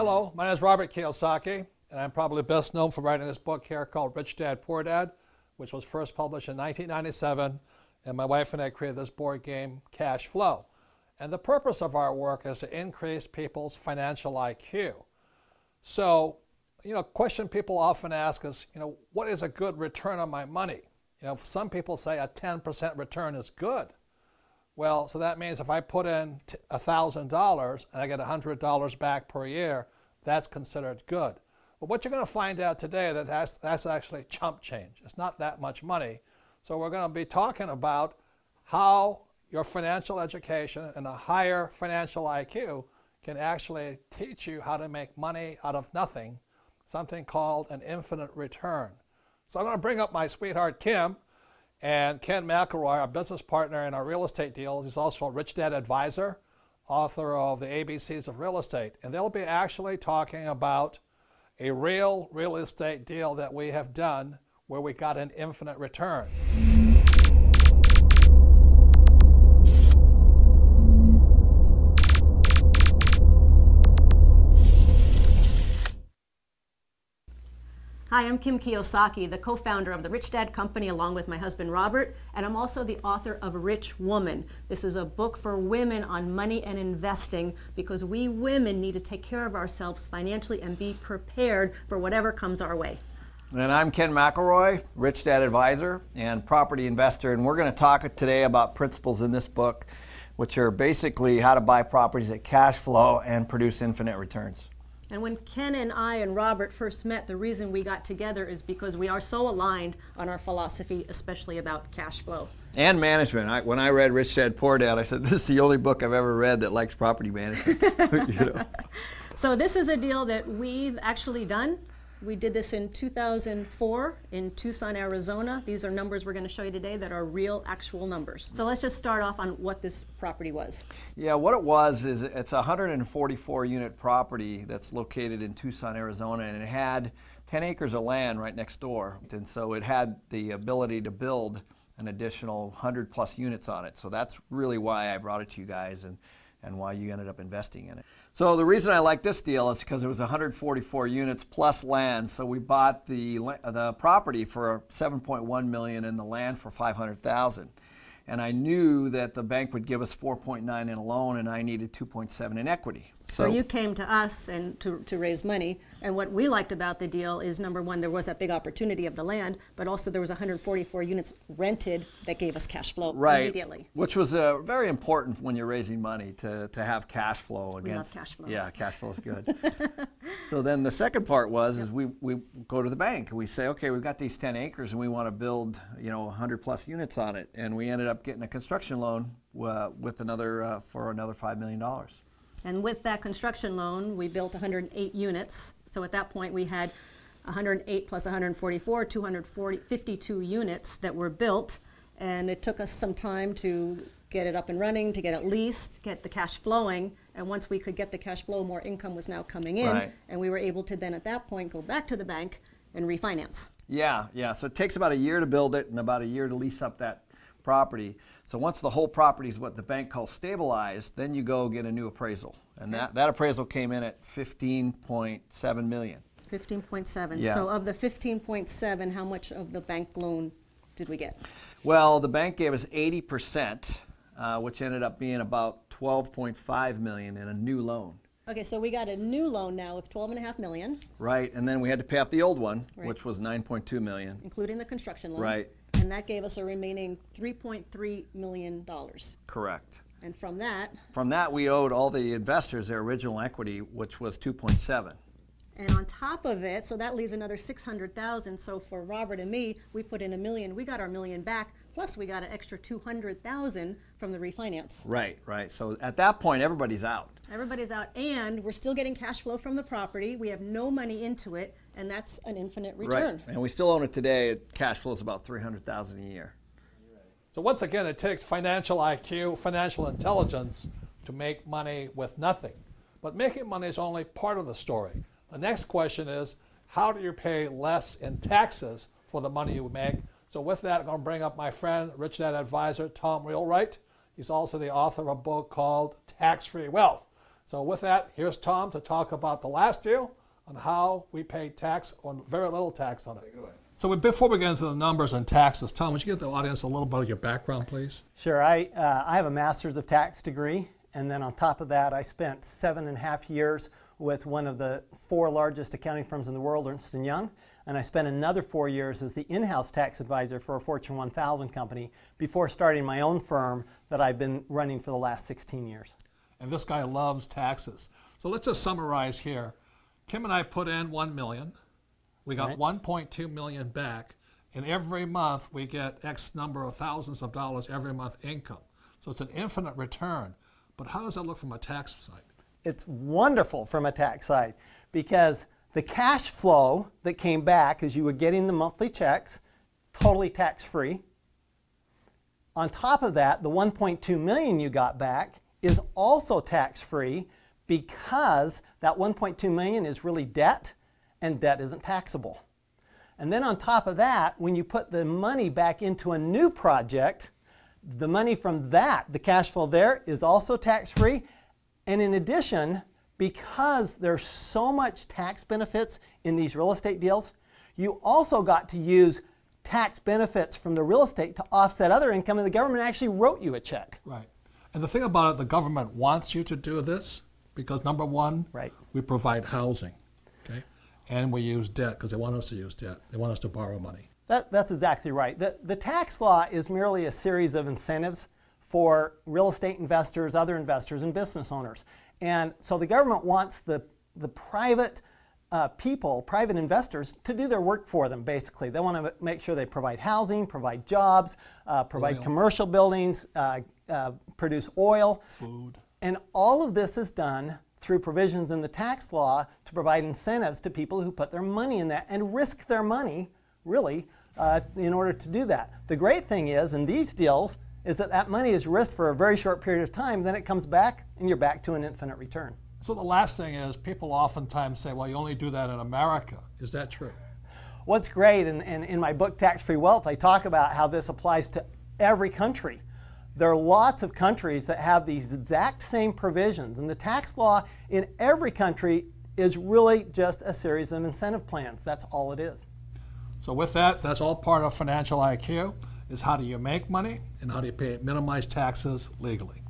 Hello, my name is Robert Kiyosaki, and I'm probably best known for writing this book here called Rich Dad, Poor Dad, which was first published in 1997, and my wife and I created this board game, Cash Flow. And the purpose of our work is to increase people's financial IQ. So, question people often ask is, what is a good return on my money? Some people say a 10% return is good. Well, so that means if I put in $1,000 and I get $100 back per year, that's considered good. But what you're going to find out today that's actually chump change. It's not that much money. So we're going to be talking about how your financial education and a higher financial IQ can actually teach you how to make money out of nothing, something called an infinite return. So I'm going to bring up my sweetheart Kim and Ken McElroy, our business partner in our real estate deals. He's also a Rich Dad advisor, author of the ABCs of Real Estate. And they'll be actually talking about a real estate deal that we have done where we got an infinite return. Hi, I'm Kim Kiyosaki, the co-founder of the Rich Dad Company along with my husband Robert, and I'm also the author of Rich Woman. This is a book for women on money and investing because we women need to take care of ourselves financially and be prepared for whatever comes our way. And I'm Ken McElroy, Rich Dad advisor and property investor, and we're going to talk today about principles in this book, which are basically how to buy properties at cash flow and produce infinite returns. And when Ken and I and Robert first met, the reason we got together is because we are so aligned on our philosophy, especially about cash flow. And management. When I read Rich Dad, Poor Dad, I said, this is the only book I've ever read that likes property management. So this is a deal that we've actually done. We did this in 2004 in Tucson, Arizona. These are numbers we're going to show you today that are real, actual numbers. So let's just start off on what this property was. Yeah, what it was is it's a 144 unit property that's located in Tucson, Arizona, and it had 10 acres of land right next door. And so it had the ability to build an additional 100 plus units on it. So that's really why I brought it to you guys and why you ended up investing in it. So the reason I like this deal is because it was 144 units plus land. So we bought the property for $7.1 million and the land for $500,000. And I knew that the bank would give us 4.9 in a loan and I needed 2.7 in equity. So you came to us and to raise money, and what we liked about the deal is, number one, there was that big opportunity of the land, but also there was 144 units rented that gave us cash flow immediately. Which was very important when you're raising money to have cash flow. We love cash flow. Yeah, cash flow is good. So then the second part was is we go to the bank and we say, okay, we've got these 10 acres and we want to build 100 plus units on it, and we ended up getting a construction loan with another for another $5 million. And with that construction loan, we built 108 units. So at that point, we had 108 plus 144, 252 units that were built. And it took us some time to get it up and running, to get it leased, get the cash flowing. And once we could get the cash flow, more income was now coming in. Right. And we were able to then at that point go back to the bank and refinance. Yeah. So it takes about a year to build it and about a year to lease up that property. So once the whole property is what the bank calls stabilized, then you go get a new appraisal. And that appraisal came in at $15.7 million. 15.7. Yeah. So of the 15.7, how much of the bank loan did we get? Well, the bank gave us 80%, which ended up being about $12.5 million in a new loan. Okay, so we got a new loan now of $12.5 million. Right, and then we had to pay off the old one, Right. which was $9.2 million. Including the construction loan. Right. And that gave us a remaining $3.3 million. Correct. And from that, we owed all the investors their original equity, which was 2.7. and on top of it, so that leaves another $600,000. So for Robert and me, we put in $1 million. We got our $1 million back, plus we got an extra $200,000 from the refinance. Right. So at that point, everybody's out. Everybody's out, and we're still getting cash flow from the property. We have no money into it, and that's an infinite return. Right, and we still own it today. Cash flow is about $300,000 a year. So once again, it takes financial IQ, financial intelligence to make money with nothing. But making money is only part of the story. The next question is, how do you pay less in taxes for the money you make? So with that, I'm going to bring up my friend, Rich Dad advisor, Tom Wheelwright. He's also the author of a book called Tax-Free Wealth. So with that, here's Tom to talk about the last deal on how we pay tax on very little tax on it. So before we get into the numbers and taxes, Tom, would you give the audience a little bit of your background, please? Sure. I have a master's of tax degree, and then on top of that, I spent 7.5 years with one of the 4 largest accounting firms in the world, Ernst & Young, and I spent another 4 years as the in-house tax advisor for a Fortune 1000 company before starting my own firm that I've been running for the last 16 years. And this guy loves taxes. So let's just summarize here. Kim and I put in $1 million. We got $1.2 million back, and every month we get X number of thousands of dollars every month income. So it's an infinite return. But how does that look from a tax side? It's wonderful from a tax side because the cash flow that came back as you were getting the monthly checks, totally tax-free. On top of that, the $1.2 million you got back is also tax-free because that $1.2 million is really debt, and debt isn't taxable. And then on top of that, when you put the money back into a new project, the money from that, the cash flow there, is also tax-free. And in addition, because there's so much tax benefits in these real estate deals, you also got to use tax benefits from the real estate to offset other income, and the government actually wrote you a check. Right. And the thing about it, the government wants you to do this because, number one, we provide housing, okay? And we use debt because they want us to use debt. They want us to borrow money. That's exactly right. The tax law is merely a series of incentives for real estate investors, other investors, and business owners. And so the government wants the private people, private investors, to do their work for them, basically. They want to make sure they provide housing, provide jobs, provide commercial buildings, produce oil. Food. And all of this is done through provisions in the tax law to provide incentives to people who put their money in that and risk their money, really, in order to do that. The great thing is, in these deals, is that that money is risked for a very short period of time, then it comes back and you're back to an infinite return. So the last thing is, people oftentimes say, well, you only do that in America. Is that true? What's great, and in my book, Tax-Free Wealth, I talk about how this applies to every country. There are lots of countries that have these exact same provisions, and the tax law in every country is really just a series of incentive plans. That's all it is. So with that, that's all part of financial IQ, is how do you make money and how do you minimize taxes legally.